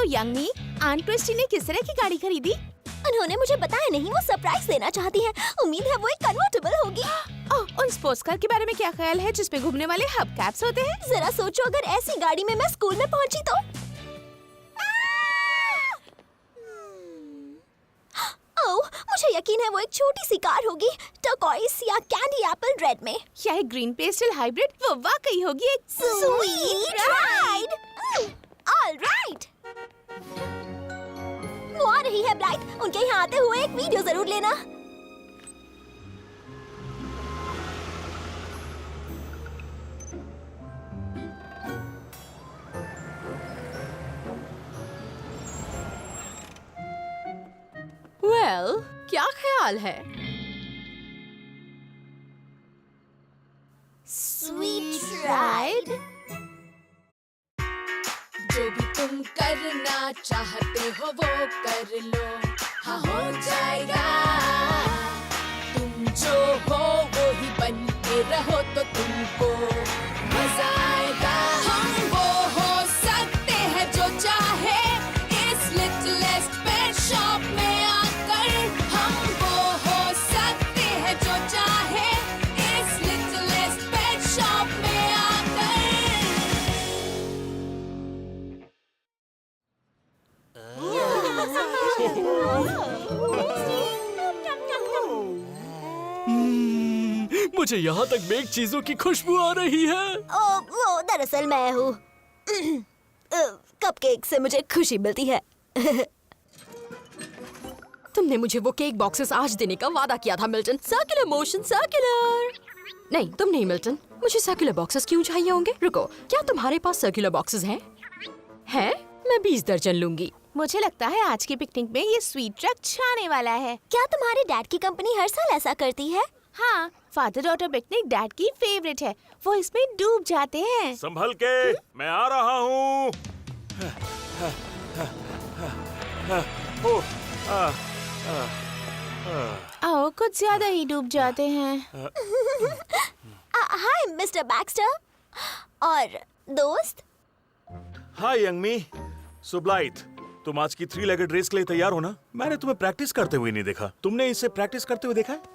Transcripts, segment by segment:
यंगमी, aunt Christie ने किस तरह की गाड़ी खरीदी? उन्होंने मुझे बताया नहीं, वो सरप्राइज देना चाहती हैं। उम्मीद है वो एक कन्वर्टेबल होगी। ओह, उन स्पोर्ट्स कार के बारे में क्या ख्याल है जिसपे घूमने वाले हब कैप्स होते हैं? जरा सोचो, अगर ऐसी गाड़ी में मैं स्कूल में पहुंची तो। ओह, मुझे यकीन है वो एक छोटी सी कार होगी, टर्कोइस या कैंडी एप्पल रेड में। या एक ग्रीन पेस्टल हाइब्रिड, वो वाकई होगी एक स्वीट राइड। ऑलराइट, वो आ रही है ब्लाइथ। उनके यहाँ आते हुए एक वीडियो जरूर लेना। वेल, क्या ख्याल है? Sweet ride. जो भी तुम करना चाहते हो वो कर लो, हाँ हो जाएगा। तुम जो हो वो ही बन के रहो तो तुमको मजा आएगा। हम वो हो सकते हैं जो चाहे इस लिटिलेस्ट पेट शॉप में आकर। हम वो हो सकते हैं जो चाहे इस लिटिलेस्ट पेट शॉप में आकर। मुझे यहाँ तक बेक चीजों की खुशबू आ रही है। वो दरअसल मैं हूँ। कपकेक से मुझे खुशी मिलती है। तुमने मुझे वो केक बॉक्सेस आज देने का वादा किया था मिल्टन। Circular motion, circular. नहीं, तुम नहीं मिल्टन। मुझे सर्कुलर बॉक्सेस क्यों चाहिए होंगे? रुको, क्या तुम्हारे पास सर्कुलर बॉक्सेस हैं? हैं? मैं 20 दर्जन लूंगी। मुझे लगता है आज की पिकनिक में ये स्वीट ट्रक छाने वाला है। क्या तुम्हारे डैड की कंपनी हर साल ऐसा करती है? हाँ, फादर डॉटर पिकनिक डैड की फेवरेट है। वो इसमें डूब जाते हैं। संभल के, मैं आ रहा हूँ। आओ, कुछ ज्यादा ही डूब जाते हैं। हाय मिस्टर बैक्स्टर और दोस्त। हाय यंगमी, सुब्लाइथ, तुम आज की 3 लेगेड रेस के लिए तैयार हो ना? मैंने तुम्हें प्रैक्टिस करते हुए नहीं देखा। तुमने इसे प्रैक्टिस करते हुए देखा है?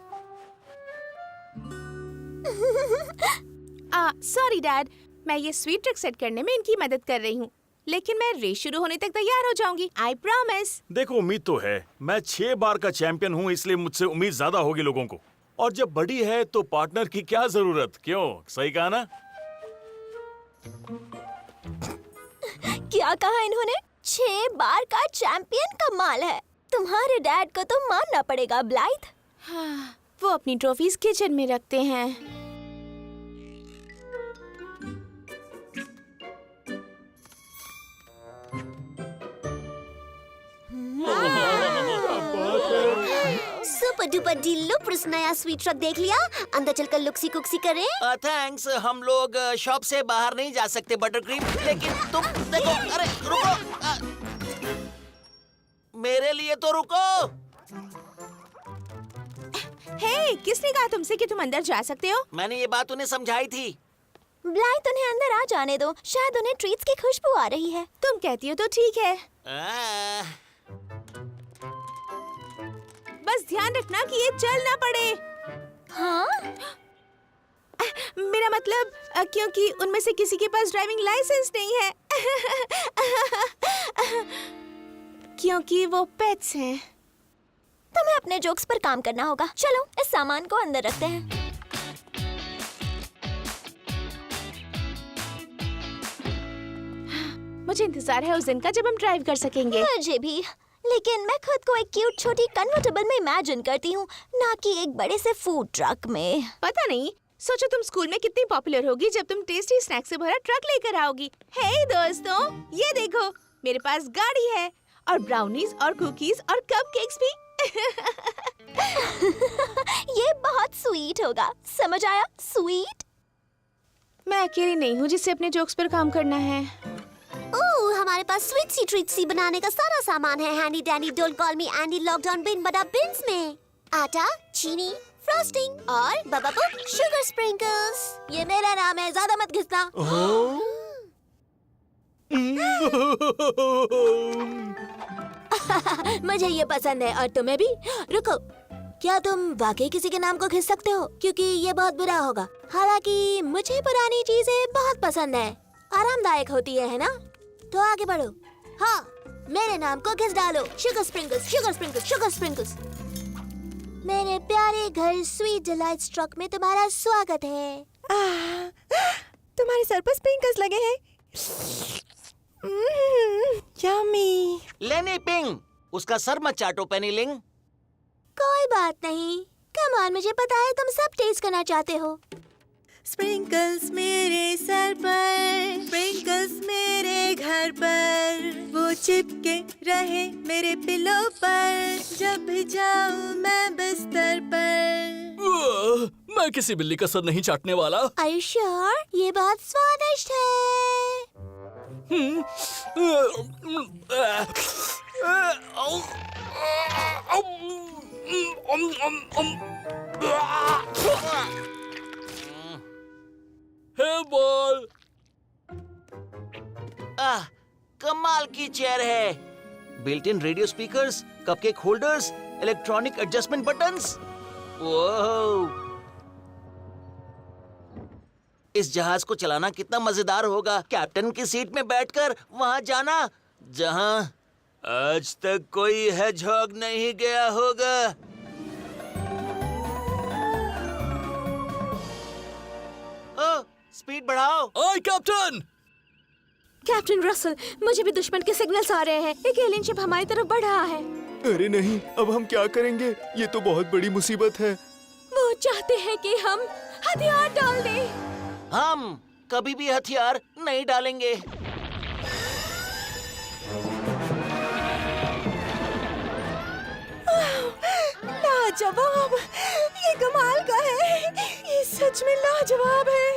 सॉरी डैड, मैं ये स्वीट ट्रक सेट करने में इनकी मदद कर रही हूँ, लेकिन मैं रेस शुरू होने तक तैयार हो जाऊंगी। I promise. देखो, उम्मीद तो है। मैं 6 बार का चैंपियन हूँ, इसलिए मुझसे उम्मीद ज्यादा होगी लोगों को। और जब बड़ी है तो पार्टनर की क्या जरूरत? क्यों, सही कहा ना? क्या कहा इन्होंने? 6 बार का चैंपियन? कमाल है। तुम्हारे डैड को तो मानना पड़ेगा ब्लाइथ। हाँ, वो अपनी ट्रॉफीज किचन में रखते हैं। सुपर डुपर डिलुक्स नया स्वीट ट्रक देख लिया? अंदर चलकर लुक्सी कुक्सी करें? थैंक्स, हम लोग शॉप से बाहर नहीं जा सकते बटरक्रीम, लेकिन तुम देखो। अरे रुको, मेरे लिए तो रुको। हे, किसने कहा तुमसे कि तुम अंदर जा सकते हो? मैंने ये बात उन्हें समझाई थी। ब्लाइथ, उन्हें अंदर आ जाने दो, शायद उन्हें ट्रीट्स की खुशबू आ रही है। तुम कहती हो तो ठीक है। बस ध्यान रखना कि ये चल ना पड़े। हाँ? मेरा मतलब क्योंकि उनमें से किसी के पास ड्राइविंग लाइसेंस नहीं है। क्योंकि वो पेट्स हैं। तुम्हें अपने जोक्स पर काम करना होगा। चलो, इस सामान को अंदर रखते हैं। मुझे इंतजार है उस दिन का जब हम ड्राइव कर सकेंगे। मुझे भी, लेकिन मैं खुद को एक क्यूट छोटी कन्वर्टेबल में इमेजिन करती हूँ, ना कि एक बड़े से फूड ट्रक में। पता नहीं, सोचो तुम स्कूल में कितनी पॉपुलर होगी जब तुम टेस्टी स्नैक से भरा ट्रक लेकर आओगी। हे दोस्तों, ये देखो, मेरे पास गाड़ी है और ब्राउनीज और कुकीज और कपकेक्स भी। ये बहुत स्वीट होगा, समझ आया? स्वीट। मैं अकेली नहीं हूँ जिसे अपने जोक्स पर काम करना है। ओह, हमारे पास स्वीट सी ट्रीट सी बनाने का सारा सामान है। Handy Danny don't call me Andy lockdown बिन बड़ा बिन्स में। आटा, चीनी, फ्रोस्टिंग और बबा बुक शुगर स्प्रिंकल्स। ये मेरा नाम है, ज्यादा मत घिसना। मुझे ये पसंद है और तुम्हें भी। रुको, क्या तुम वाकई किसी के नाम को घिस सकते हो? क्योंकि ये बहुत बुरा होगा। हालांकि मुझे पुरानी चीजें बहुत पसंद है, आरामदायक होती है ना? तो आगे बढ़ो। हाँ, मेरे नाम को घिस डालो। Sugar sprinkles, sugar sprinkles, sugar sprinkles. मेरे प्यारे घर स्वीट डिलाइट्स ट्रक में तुम्हारा स्वागत है। तुम्हारे सर पर स्प्रिंकल्स लगे हैं। यम्मी। लेनी पिंग, उसका सर मत चाटो पेनीलिंग। कोई बात नहीं, कम ऑन, मुझे पता है तुम सब टेस्ट करना चाहते हो। स्प्रिंकल्स मेरे सर पर, स्प्रिंकल्स मेरे घर पर, वो चिपके रहे मेरे पिलो पर, जब भी जाऊं मैं बिस्तर पर। मैं किसी बिल्ली का सर नहीं चाटने वाला। Are you sure? ये बहुत स्वादिष्ट है। हे बॉल, कमाल की चेयर है। Built in radio speakers, cupcake holders, electronic adjustment buttons. Oh, इस जहाज को चलाना कितना मजेदार होगा। कैप्टन की सीट में बैठकर वहां जाना जहां आज तक कोई हेजहॉग नहीं गया होगा। ओह, स्पीड बढ़ाओ। ओए कैप्टन। कैप्टन रसल, मुझे भी दुश्मन के सिग्नल्स आ रहे हैं। एक एलियन शिप हमारी तरफ बढ़ रहा है। अरे नहीं, अब हम क्या करेंगे? ये तो बहुत बड़ी मुसीबत है। वो चाहते हैं कि हम हथियार डाल दें। हम कभी भी हथियार नहीं डालेंगे। लाजवाब, ये कमाल का है। ये सच में लाजवाब है।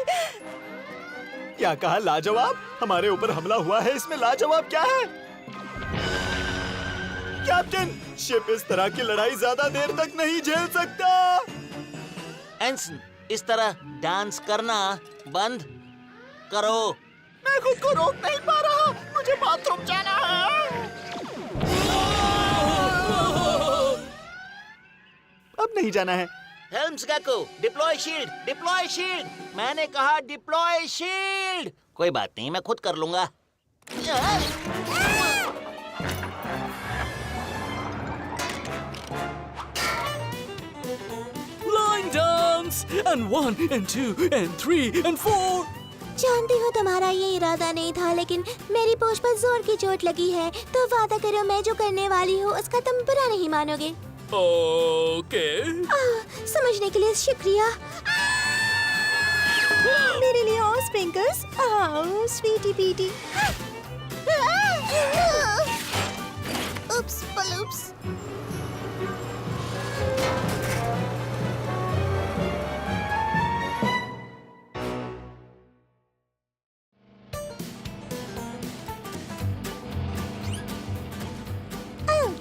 क्या कहा? लाजवाब? हमारे ऊपर हमला हुआ है, इसमें लाजवाब क्या है? कैप्टन, शिप इस तरह की लड़ाई ज्यादा देर तक नहीं झेल सकता। एंसन, इस तरह डांस करना बंद करो। मैं खुद को रोक नहीं पा रहा, मुझे बाथरूम जाना है। अब नहीं जाना है। हेल्म्स गैको, डिप्लॉय शील्ड, डिप्लॉय शील्ड। मैंने कहा डिप्लॉय शील्ड। कोई बात नहीं, मैं खुद कर लूंगा। Line dance and 1 and 2 and 3 and 4. जानती हूँ तुम्हारा ये इरादा नहीं था, लेकिन मेरी पोष पर जोर की चोट लगी है, तो वादा करो मैं जो करने वाली हूँ उसका तुम बुरा नहीं मानोगे। ओके। समझने के लिए शुक्रिया। मेरे लिए और स्प्रिंकल्स। स्वीटी पीटी। उप्स पलूप्स।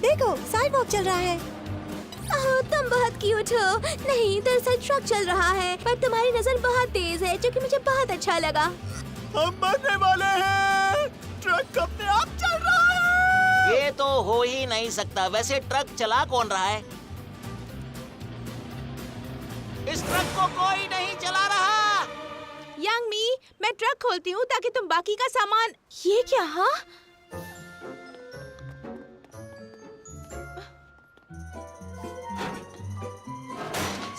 देखो, साइडवॉक चल रहा है। तुम बहुत क्यूट हो। नहीं, दरअसल ट्रक चल रहा है, पर तुम्हारी नजर बहुत तेज है, जो कि मुझे बहुत अच्छा लगा। हम मरने वाले हैं। ट्रक अपने आप चल रहा है। ये तो हो ही नहीं सकता। वैसे ट्रक चला कौन रहा है? इस ट्रक को कोई नहीं चला रहा। यंग मी, मैं ट्रक खोलती हूँ ताकि तुम बाकी का सामान। ये क्या? हाँ,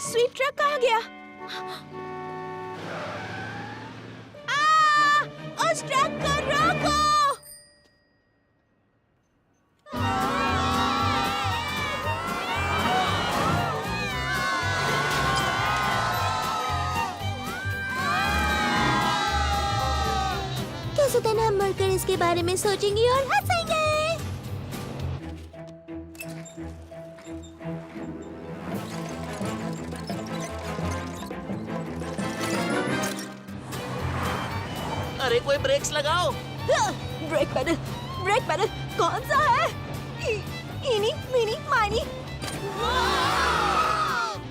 स्वीट ट्रक कहाँ गया? उस ट्रक को रोको! कैसे दिन हम मरकर इसके बारे में सोचेंगे और हंसेंगे। अरे कोई ब्रेक्स लगाओ। ब्रेक पैडल कौन सा है? इनी मिनी माइनी।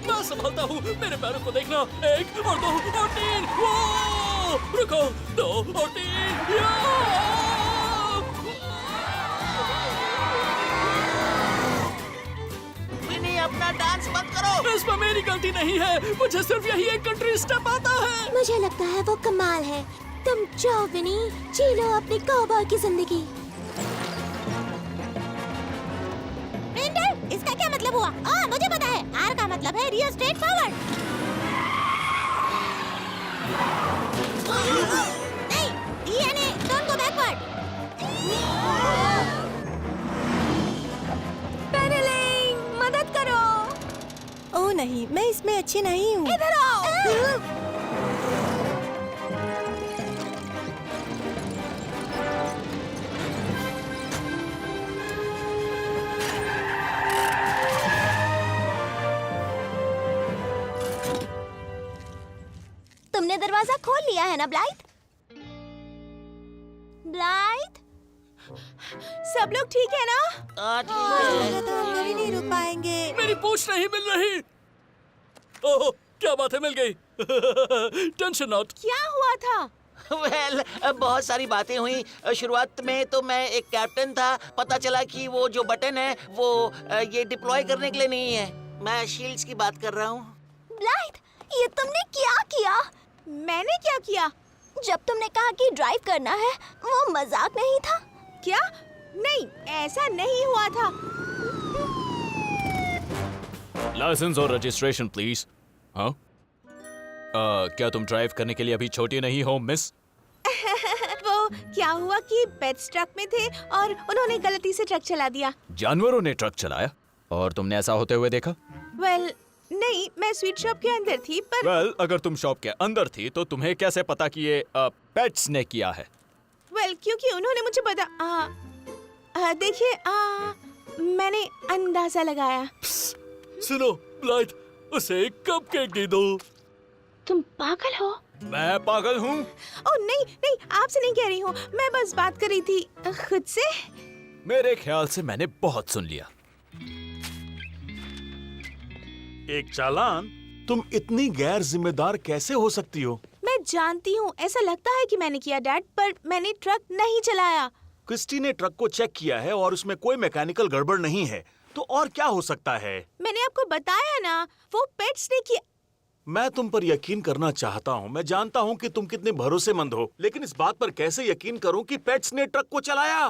मैं संभालता हूँ। मेरे पैरों को देखना। 1 और 2 और 3। रुको, 2 और 3। डांस मत करो। इसमें मेरी गलती नहीं है, मुझे सिर्फ यही एक कंट्री स्टेप आता है। मुझे लगता है वो कमाल है। तुम जाओ विनी, जी लो अपनी कॉबॉय की जिंदगी। रेंडर, इसका क्या मतलब हुआ? मुझे पता है। आर का मतलब है रियल स्ट्रेट फॉरवर्ड। नहीं, यानी डोंट गो बैकवर्ड। पैडलिंग, मदद करो। ओह नहीं, मैं इसमें अच्छी नहीं हूँ। इधर आओ। तुमने दरवाजा खोल लिया है ना ब्लाइथ? ब्लाइथ? सब लोग ठीक है ना? तो हम कभी नहीं रुक पाएंगे। मेरी पूछ नहीं मिल रही। ओह, क्या बात है, मिल गई। Tension not. क्या हुआ था? वेल, बहुत सारी बातें हुई। शुरुआत में तो मैं एक कैप्टन था। पता चला कि वो जो बटन है वो ये डिप्लॉय करने के लिए नहीं है। मैं शील्ड्स की बात कर रहा हूँ। ब्लाइथ, ये तुमने क्या किया? मैंने क्या किया? जब तुमने कहा कि ड्राइव करना है, वो मजाक नहीं था? क्या? नहीं, ऐसा नहीं हुआ था। लाइसेंस और रजिस्ट्रेशन प्लीज। हाँ, क्या तुम ड्राइव करने के लिए अभी छोटी नहीं हो मिस? वो क्या हुआ कि पेट्स ट्रक में थे और उन्होंने गलती से ट्रक चला दिया। जानवरों ने ट्रक चलाया और तुमने ऐसा होते हुए देखा? वेल, नहीं, मैं स्वीट शॉप के अंदर थी पर वेल, अगर तुम शॉप के अंदर थी तो तुम्हें कैसे पता कि ये पेट्स ने किया है? वेल, क्योंकि उन्होंने मुझे देखिए, मैंने अंदाजा लगाया। सुनो ब्लाइथ, उसे एक कपकेक दे दो। तुम पागल हो? मैं पागल हूँ? ओह नहीं नहीं, आपसे नहीं कह रही हूँ, मैं बस बात कर रही थी खुद से। मेरे ख्याल से मैंने बहुत सुन लिया। एक चालान? तुम इतनी गैर जिम्मेदार कैसे हो सकती हो? मैं जानती हूँ, ऐसा लगता है कि मैंने किया डैड, पर मैंने ट्रक नहीं चलाया। क्रिस्टी ने ट्रक को चेक किया है और उसमें कोई मैकेनिकल गड़बड़ नहीं है, तो और क्या हो सकता है? मैंने आपको बताया ना, वो पेट्स ने किया। मैं तुम पर यकीन करना चाहता हूँ। मैं जानता हूँ कि तुम कितने भरोसेमंद हो, लेकिन इस बात पर कैसे यकीन करूँ कि पेट्स ने ट्रक को चलाया?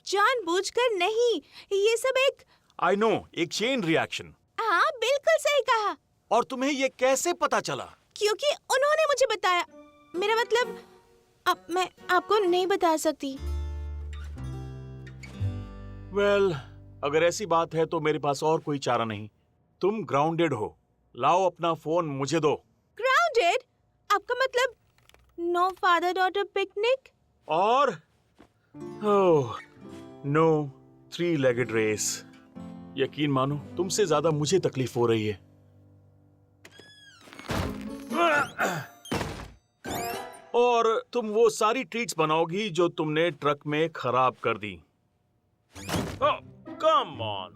जानबूझकर नहीं, ये सब एक आई नो, एक चेन रिएक्शन। हाँ, बिल्कुल सही कहा। और तुम्हें ये कैसे पता चला? क्योंकि उन्होंने मुझे बताया। मेरा मतलब, अब मैं आपको नहीं बता सकती। वेल, अगर ऐसी बात है तो मेरे पास और कोई चारा नहीं। तुम ग्राउंडेड हो। लाओ अपना फोन मुझे दो। ग्राउंडेड? आपका मतलब नो फादर डॉटर पिकनिक? और नो 3-legged रेस। यकीन मानो, तुमसे ज्यादा मुझे तकलीफ हो रही है। और तुम वो सारी ट्रीट्स बनाओगी जो तुमने ट्रक में खराब कर दी। Come on.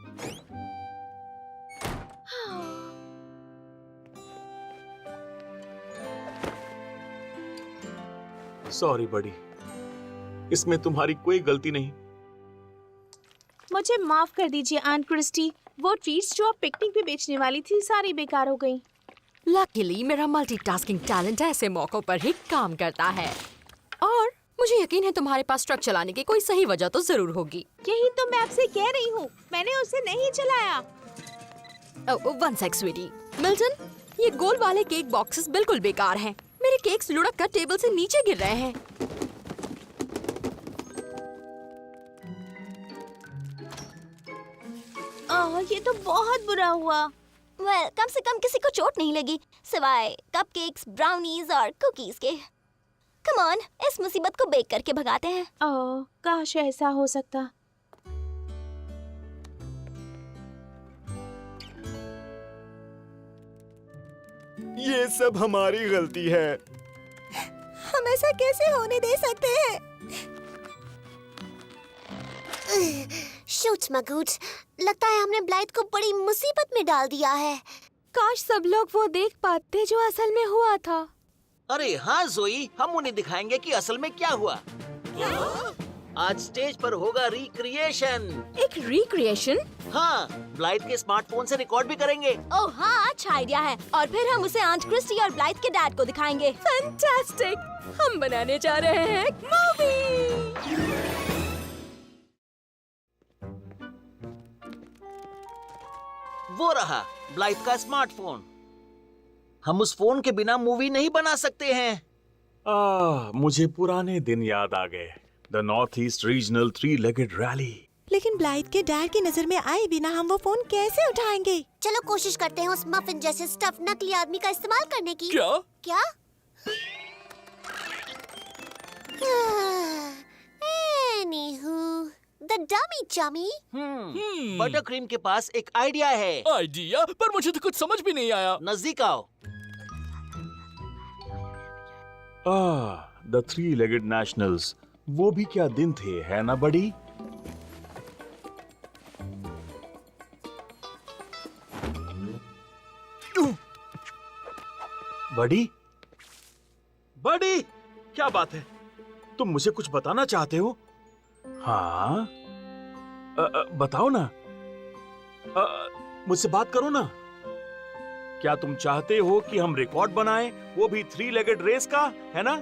सॉरी बड़ी, इसमें तुम्हारी कोई गलती नहीं। मुझे माफ कर दीजिए आंट क्रिस्टी, वो ट्रीट्स जो आप पिकनिक पे बेचने वाली थी सारी बेकार हो गई। लकीली मेरा मल्टीटास्किंग टैलेंट ऐसे मौकों पर ही काम करता है। और मुझे यकीन है तुम्हारे पास ट्रक चलाने की कोई सही वजह तो जरूर होगी। यही तो मैं आपसे कह रही हूँ, मैंने उसे नहीं चलाया। One sec Sweety. मिल्टन, ये गोल वाले केक बॉक्सेस बिल्कुल बेकार हैं। मेरे केक्स लुढ़क कर टेबल से नीचे गिर रहे हैं। ये तो बहुत बुरा हुआ। वेल, कम से कम किसी को चोट नहीं लगी, सिवाय कपकेक्स, ब्राउनीज और कुकीज के। कम ऑन, इस मुसीबत को बेक करके भगाते हैं। काश ऐसा हो सकता। ये सब हमारी गलती है। हम ऐसा कैसे होने दे सकते हैं? शूट्स मगूट्स, लगता है हमने ब्लाइथ को बड़ी मुसीबत में डाल दिया है। काश सब लोग वो देख पाते जो असल में हुआ था। अरे हाँ जोई, हम उन्हें दिखाएंगे कि असल में क्या हुआ। आज स्टेज पर होगा रिक्रिएशन। एक रिक्रिएशन? हाँ, ब्लाइथ के स्मार्टफोन से रिकॉर्ड भी करेंगे। ओह हाँ, अच्छा आइडिया है। और फिर हम उसे आंट क्रिस्टी और ब्लाइथ के डैड को दिखाएंगे। फैंटास्टिक! हम बनाने जा रहे हैं एक मूवी। वो रहा ब्लाइथ का स्मार्टफोन। हम उस फोन के बिना मूवी नहीं बना सकते हैं। मुझे पुराने दिन याद आ गए। The north east regional 3-legged rally. लेकिन ब्लाइथ के डैड की नजर में आए बिना हम वो फोन कैसे उठाएंगे? चलो कोशिश करते हैं उस मफिन जैसे स्टफ नकली आदमी का इस्तेमाल करने की। क्या? क्या? Anywho, the dummy chummy. Butter cream के पास एक आइडिया है। आइडिया? पर मुझे तो कुछ समझ भी नहीं आया। नजदीक आओ। The 3-legged nationals। वो भी क्या दिन थे, है ना बड़ी? बड़ी? बड़ी? क्या बात है? तुम मुझे कुछ बताना चाहते हो? हाँ? बताओ ना। मुझसे बात करो ना। क्या तुम चाहते हो कि हम रिकॉर्ड बनाएं, वो भी 3-legged रेस का, है ना?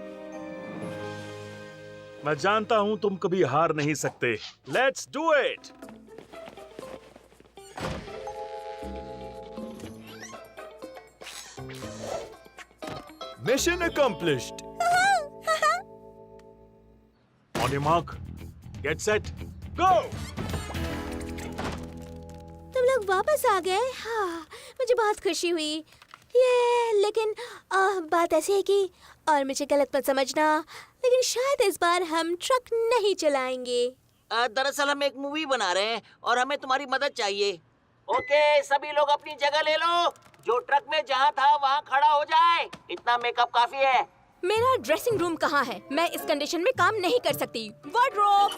मैं जानता हूं तुम कभी हार नहीं सकते। Let's do it. Mission accomplished. On your mark, get set, go. तुम लोग वापस आ गए। हाँ, मुझे बहुत खुशी हुई। लेकिन बात ऐसी है कि, और मुझे गलत मत समझना, लेकिन शायद इस बार हम ट्रक नहीं चलाएंगे। दरअसल हम एक मूवी बना रहे हैं और हमें तुम्हारी मदद चाहिए। ओके, सभी लोग अपनी जगह ले लो। जो ट्रक में जहाँ था वहाँ खड़ा हो जाए। इतना मेकअप काफी है। मेरा ड्रेसिंग रूम कहाँ है? मैं इस कंडीशन में काम नहीं कर सकती। वार्डरोब!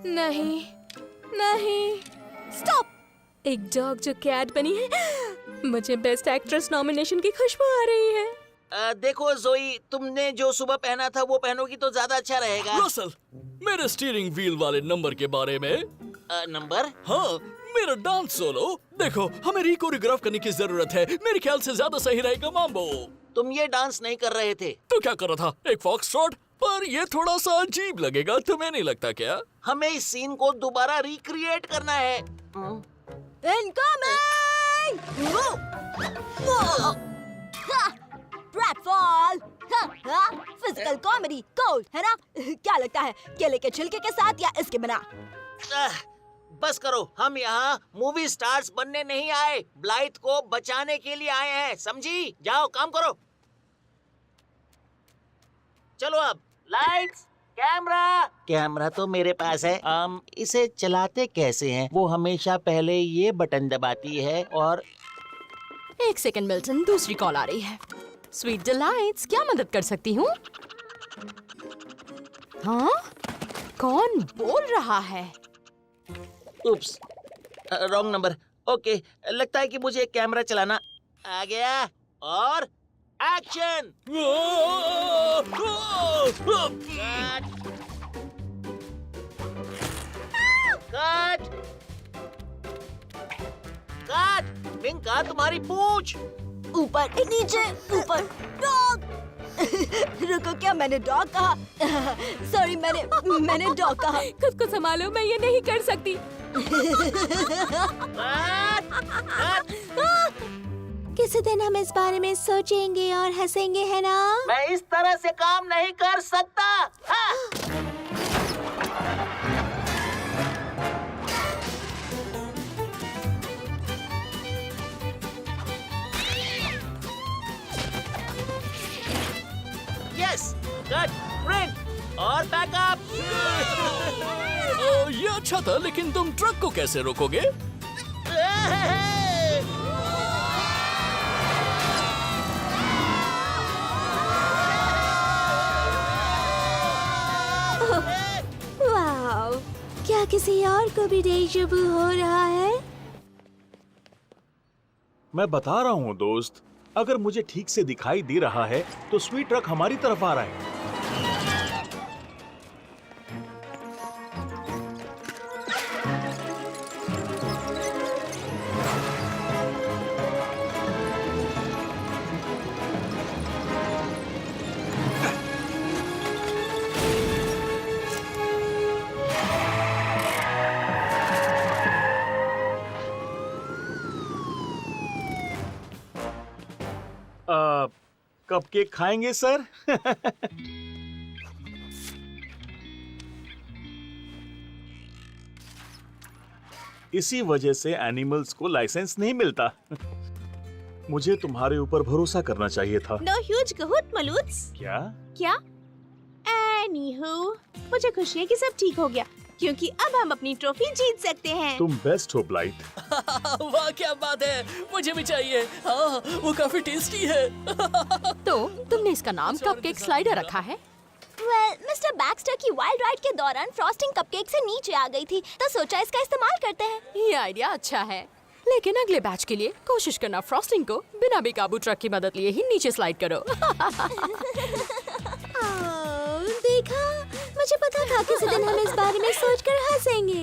नहीं, नहीं, स्टॉप! एक डॉग जो कैट बनी है। मुझे बेस्ट एक्ट्रेस नॉमिनेशन की खुशबू आ रही है। देखो जोई, तुमने जो सुबह पहना था वो पहनोगी तो ज्यादा अच्छा रहेगा। रसल, मेरे स्टीयरिंग व्हील वाले नंबर के बारे में। नंबर? हाँ, मेरा डांस सोलो। देखो, हमें रिकोरियोग्राफ करने की जरूरत है। मेरे ख्याल से ज्यादा सही रहेगा माम्बो। तुम ये डांस नहीं कर रहे थे तो क्या कर रहा था? एक फॉक्सट्रॉट? पर ये थोड़ा सा अजीब लगेगा, तुम्हें नहीं लगता क्या? हमें इस सीन को दोबारा रिक्रिएट करना है। Incoming! Platform! Physical comedy gold है ना? क्या लगता है, केले के छिलके के साथ या इसके बिना? बस करो, हम यहाँ मूवी स्टार्स बनने नहीं आए, ब्लाइथ को बचाने के लिए आए हैं, समझी? जाओ काम करो। चलो अब, लाइट्स, कैमरा। कैमरा तो मेरे पास है। इसे चलाते कैसे हैं? वो हमेशा पहले ये बटन दबाती है और... एक सेकंड मिल्टन, दूसरी कॉल आ रही है। स्वीट डिलाइट्स, क्या मदद कर सकती हूँ? हाँ? कौन बोल रहा है? उप्स, रॉन्ग नंबर। ओके, लगता है कि मुझे कैमरा चलाना आ गया। और एक्शन! कट! कट! मिंका, तुम्हारी पूंछ! ऊपर, नीचे, ऊपर, डॉग! रुको, क्या मैंने डॉग कहा? सॉरी, मैंने डॉग कहा। खुद को संभालो, मैं ये नहीं कर सकती। किसी दिन हम इस बारे में सोचेंगे और हंसेंगे, है ना? मैं इस तरह से काम नहीं कर सकता। हाँ। यस, कट, प्रिंट और बैकअप। ये अच्छा था, लेकिन तुम ट्रक को कैसे रोकोगे? वाव, क्या किसी और को भी डेja vu हो रहा है? मैं बता रहा हूँ दोस्त, अगर मुझे ठीक से दिखाई दे रहा है तो स्वीट ट्रक हमारी तरफ आ रहा है। कपकेक खाएंगे सर? इसी वजह से एनिमल्स को लाइसेंस नहीं मिलता। मुझे तुम्हारे ऊपर भरोसा करना चाहिए था। No huge कहूत मलूट्स। क्या? क्या? एनीहू, मुझे खुशी है कि सब ठीक हो गया, क्योंकि अब हम अपनी ट्रॉफी जीत सकते हैं। तुम बेस्ट हो ब्लाइट। वाह क्या बात है, मुझे भी चाहिए। हाँ, वो काफी टेस्टी है। तो तुमने इसका नाम कपकेक स्लाइडर रखा है? वेल, मिस्टर बैक्स्टर की वाइल्ड राइड के दौरान फ्रॉस्टिंग कपकेक से नीचे आ गई थी, तो सोचा इसका इस्तेमाल करते हैं। ये आइडिया अच्छा है, लेकिन अगले बैच के लिए कोशिश करना फ्रॉस्टिंग को बिना बेकाबू ट्रक की मदद लिए ही नीचे स्लाइड करो। देखा, मुझे पता था किसी दिन हम इस बारे में सोचकर हंसेंगे।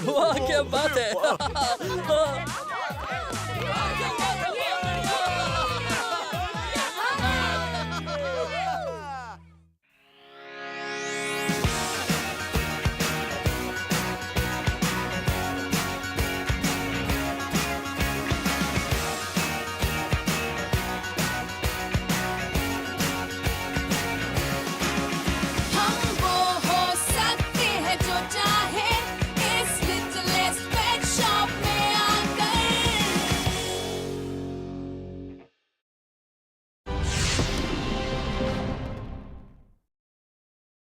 वाह क्या बात है।